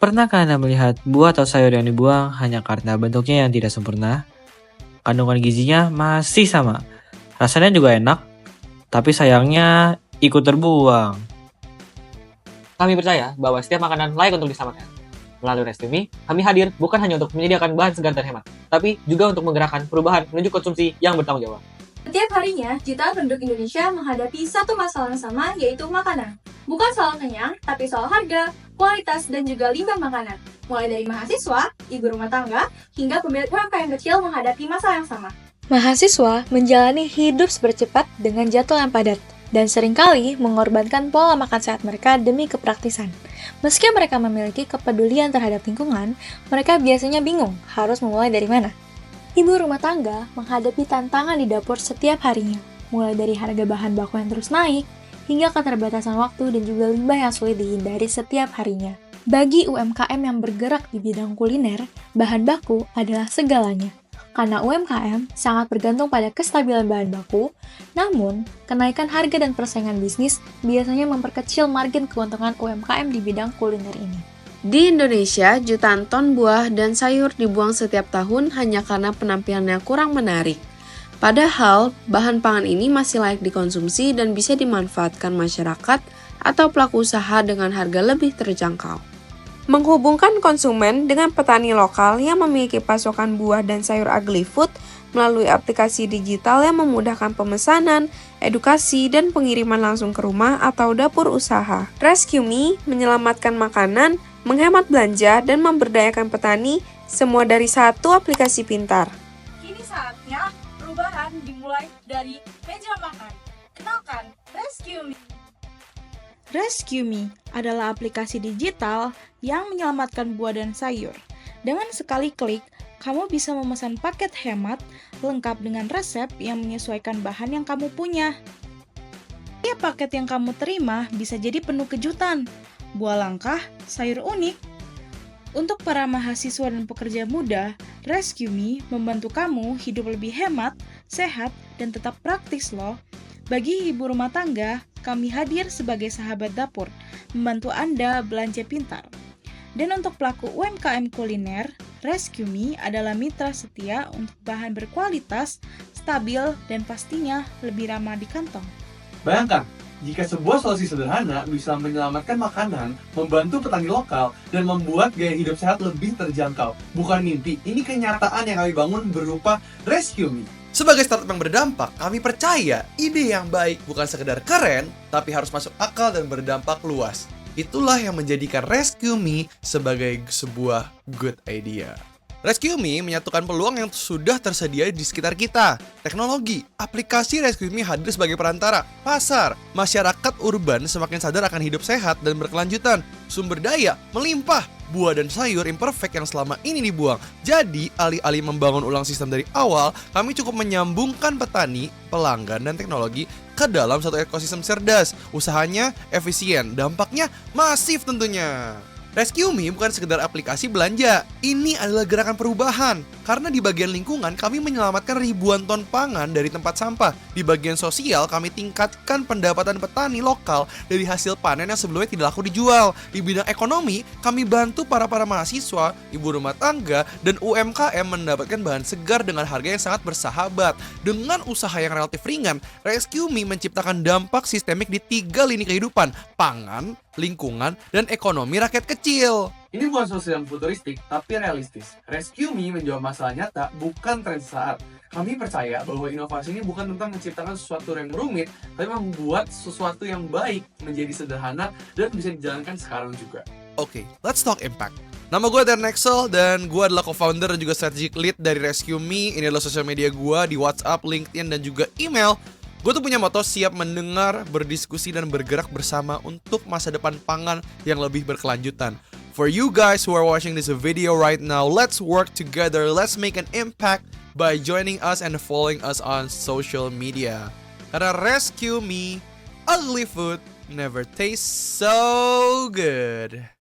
Pernahkah Anda melihat buah atau sayur yang dibuang hanya karena bentuknya yang tidak sempurna? Kandungan gizinya masih sama, rasanya juga enak, tapi sayangnya ikut terbuang. Kami percaya bahwa setiap makanan layak untuk diselamatkan. Melalui Restimi, kami hadir bukan hanya untuk menyediakan bahan segar dan hemat, tapi juga untuk menggerakkan perubahan menuju konsumsi yang bertanggung jawab. Setiap harinya, jutaan penduduk Indonesia menghadapi satu masalah yang sama, yaitu makanan. Bukan soal kenyang, tapi soal harga, kualitas, dan juga limbah makanan. Mulai dari mahasiswa, ibu rumah tangga, hingga pemilik UMKM kecil menghadapi masalah yang sama. Mahasiswa menjalani hidup cepat dengan jadwal yang padat, dan seringkali mengorbankan pola makan sehat mereka demi kepraktisan. Meski mereka memiliki kepedulian terhadap lingkungan, mereka biasanya bingung harus memulai dari mana. Ibu rumah tangga menghadapi tantangan di dapur setiap harinya, mulai dari harga bahan baku yang terus naik, hingga keterbatasan waktu dan juga limbah yang sulit dihindari setiap harinya. Bagi UMKM yang bergerak di bidang kuliner, bahan baku adalah segalanya. Karena UMKM sangat bergantung pada kestabilan bahan baku, namun kenaikan harga dan persaingan bisnis biasanya memperkecil margin keuntungan UMKM di bidang kuliner ini. Di Indonesia, jutaan ton buah dan sayur dibuang setiap tahun hanya karena penampilannya kurang menarik. Padahal, bahan pangan ini masih layak dikonsumsi dan bisa dimanfaatkan masyarakat atau pelaku usaha dengan harga lebih terjangkau. Menghubungkan konsumen dengan petani lokal yang memiliki pasokan buah dan sayur Agrifood melalui aplikasi digital yang memudahkan pemesanan, edukasi, dan pengiriman langsung ke rumah atau dapur usaha. Rescue.me menyelamatkan makanan, menghemat belanja, dan memberdayakan petani, semua dari satu aplikasi pintar. Kini saatnya perubahan dimulai dari meja makan. Kenalkan, Rescue.me. Rescue.me adalah aplikasi digital yang menyelamatkan buah dan sayur. Dengan sekali klik, kamu bisa memesan paket hemat lengkap dengan resep yang menyesuaikan bahan yang kamu punya. Setiap paket yang kamu terima bisa jadi penuh kejutan, buah langka, sayur unik. Untuk para mahasiswa dan pekerja muda, Rescue.me membantu kamu hidup lebih hemat, sehat, dan tetap praktis loh. Bagi ibu rumah tangga, kami hadir sebagai sahabat dapur, membantu Anda belanja pintar. Dan untuk pelaku UMKM kuliner, Rescue.me adalah mitra setia untuk bahan berkualitas, stabil, dan pastinya lebih ramah di kantong. Bayangkan, jika sebuah solusi sederhana bisa menyelamatkan makanan, membantu petani lokal, dan membuat gaya hidup sehat lebih terjangkau. Bukan mimpi, ini kenyataan yang kami bangun berupa Rescue.me. Sebagai startup yang berdampak, kami percaya ide yang baik bukan sekedar keren, tapi harus masuk akal dan berdampak luas. Itulah yang menjadikan Rescue.me sebagai sebuah good idea. Rescue.me menyatukan peluang yang sudah tersedia di sekitar kita. Teknologi, aplikasi Rescue.me hadir sebagai perantara. Pasar, masyarakat urban semakin sadar akan hidup sehat dan berkelanjutan. Sumber daya, melimpah. Buah dan sayur imperfect yang selama ini dibuang. Jadi, alih-alih membangun ulang sistem dari awal, kami cukup menyambungkan petani, pelanggan, dan teknologi ke dalam satu ekosistem cerdas. Usahanya efisien, dampaknya masif tentunya. Rescue.me bukan sekedar aplikasi belanja, ini adalah gerakan perubahan. Karena di bagian lingkungan, kami menyelamatkan ribuan ton pangan dari tempat sampah. Di bagian sosial, kami tingkatkan pendapatan petani lokal dari hasil panen yang sebelumnya tidak laku dijual. Di bidang ekonomi, kami bantu para mahasiswa, ibu rumah tangga, dan UMKM mendapatkan bahan segar dengan harga yang sangat bersahabat. Dengan usaha yang relatif ringan, Rescue.me menciptakan dampak sistemik di 3 lini kehidupan: pangan, lingkungan, dan ekonomi rakyat kecil. Ini bukan solusi yang futuristik, tapi realistis. Rescue.me menjawab masalah nyata, bukan tren sesaat. Kami percaya bahwa inovasi ini bukan tentang menciptakan sesuatu yang rumit, tapi membuat sesuatu yang baik menjadi sederhana dan bisa dijalankan sekarang juga. Oke, let's talk impact. Nama gue Darren Axel dan gue adalah co-founder dan juga strategic lead dari Rescue.me. Ini adalah sosial media gue di WhatsApp, LinkedIn, dan juga email. Gue tuh punya moto siap mendengar, berdiskusi, dan bergerak bersama untuk masa depan pangan yang lebih berkelanjutan. For you guys who are watching this video right now, let's work together, let's make an impact by joining us and following us on social media. Karena Rescue.me, ugly food never tastes so good.